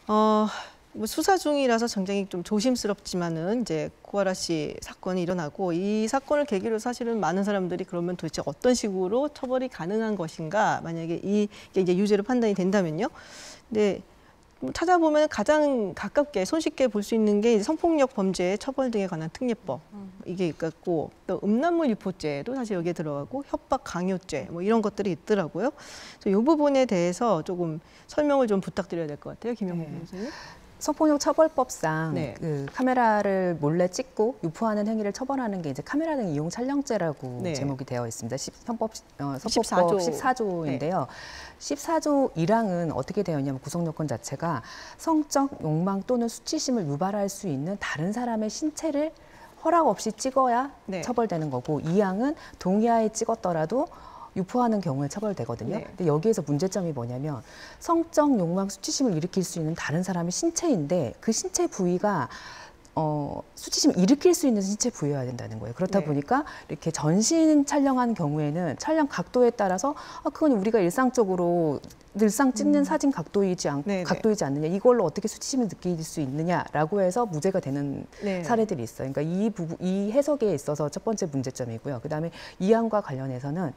뭐 수사 중이라서 굉장히 좀 조심스럽지만은 이제 고아라 씨 사건이 일어나고 이 사건을 계기로 사실은 많은 사람들이 그러면 도대체 어떤 식으로 처벌이 가능한 것인가, 만약에 이게 이제 유죄로 판단이 된다면요. 근데 찾아보면 가장 가깝게 손쉽게 볼 수 있는 게 성폭력 범죄 처벌 등에 관한 특례법 이게 있고, 또 음란물 유포죄도 사실 여기에 들어가고 협박 강요죄 뭐 이런 것들이 있더라고요. 그래서 이 부분에 대해서 조금 설명을 좀 부탁드려야 될 것 같아요, 김영국 교수님. 성폭력 처벌법상 네. 그 카메라를 몰래 찍고 유포하는 행위를 처벌하는 게 이제 카메라 등 이용 촬영죄라고 네. 제목이 되어 있습니다. 성법법 14조인데요. 네. 14조 1항은 어떻게 되어 있냐면 구성 요건 자체가 성적 욕망 또는 수치심을 유발할 수 있는 다른 사람의 신체를 허락 없이 찍어야 네. 처벌되는 거고, 2항은 동의하에 찍었더라도 유포하는 경우에 처벌되거든요. 네. 근데 여기에서 문제점이 뭐냐면 성적 욕망, 수치심을 일으킬 수 있는 다른 사람의 신체인데 그 신체 부위가 수치심을 일으킬 수 있는 신체 부위여야 된다는 거예요. 그렇다 네. 보니까 이렇게 전신 촬영한 경우에는 촬영 각도에 따라서 그건 우리가 일상적으로 늘상 찍는 사진 각도이지 않느냐, 이걸로 어떻게 수치심을 느낄 수 있느냐라고 해서 무죄가 되는 네. 사례들이 있어요. 그러니까 이 해석에 있어서 첫 번째 문제점이고요. 그다음에 이 항과 관련해서는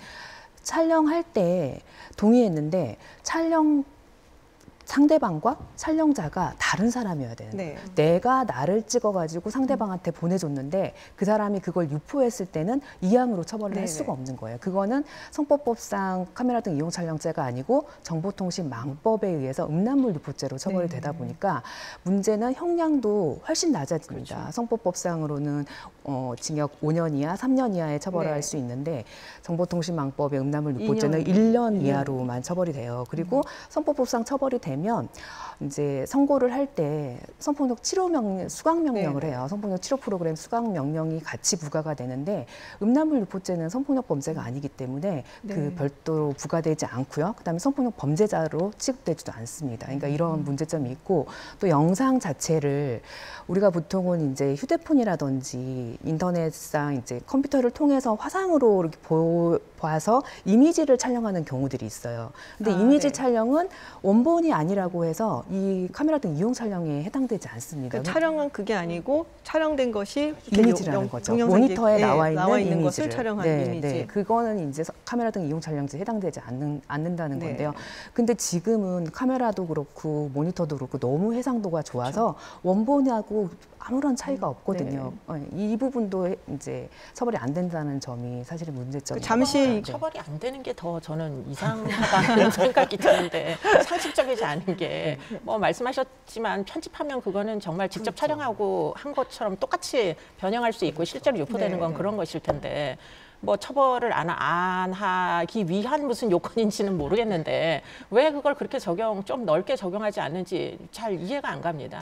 촬영할 때 동의했는데 상대방과 촬영자가 다른 사람이어야 되는 거예요. 네. 내가 나를 찍어가지고 상대방한테 보내줬는데 그 사람이 그걸 유포했을 때는 이항으로 처벌을 할 수가 없는 거예요. 그거는 성법법상 카메라 등 이용 촬영죄가 아니고 정보통신망법에 의해서 음란물 유포죄로 처벌이 되다 보니까 문제는 형량도 훨씬 낮아집니다. 그렇죠. 성법법상으로는 징역 5년 이하, 3년 이하의 처벌을 할 수 있는데 정보통신망법의 음란물 유포죄는 1년 이하로만 처벌이 돼요. 그리고 성법법상 처벌이 되면 이제 선고를 할 때 성폭력 치료 수강 명령을 해요. 성폭력 치료 프로그램 수강 명령이 같이 부과가 되는데 음란물 유포죄는 성폭력 범죄가 아니기 때문에 그 별도로 부과되지 않고요. 그다음에 성폭력 범죄자로 취급되지도 않습니다. 그러니까 이런 문제점이 있고, 또 영상 자체를 우리가 보통은 이제 휴대폰이라든지 인터넷상 이제 컴퓨터를 통해서 화상으로 이렇게 봐서 이미지를 촬영하는 경우들이 있어요. 근데 이미지 촬영은 원본이 아니라고 해서 이 카메라 등 이용 촬영에 해당되지 않습니다. 그러니까 촬영은 그게 아니고 촬영된 것이 이미지라는 거죠. 모니터에 나와 있는 것을 촬영한 이미지. 네. 그거는 이제 카메라 등 이용 촬영죄에 해당되지 않는다는 건데요. 근데 지금은 카메라도 그렇고 모니터도 그렇고 너무 해상도가 좋아서 원본하고 아무런 차이가 없거든요. 이 부분도 이제 처벌이 안 된다는 점이 사실은 문제점이에요. 잠시 처벌이 안 되는 게 더 저는 이상하다는 생각이 드는데, 상식적이지 않은 게 뭐 말씀하셨지만 편집하면 그거는 정말 직접 촬영하고 한 것처럼 똑같이 변형할 수 있고 실제로 유포되는 건 그런 것일 텐데, 뭐 처벌을 안 하기 위한 무슨 요건인지는 모르겠는데 왜 그걸 그렇게 좀 넓게 적용하지 않는지 잘 이해가 안 갑니다.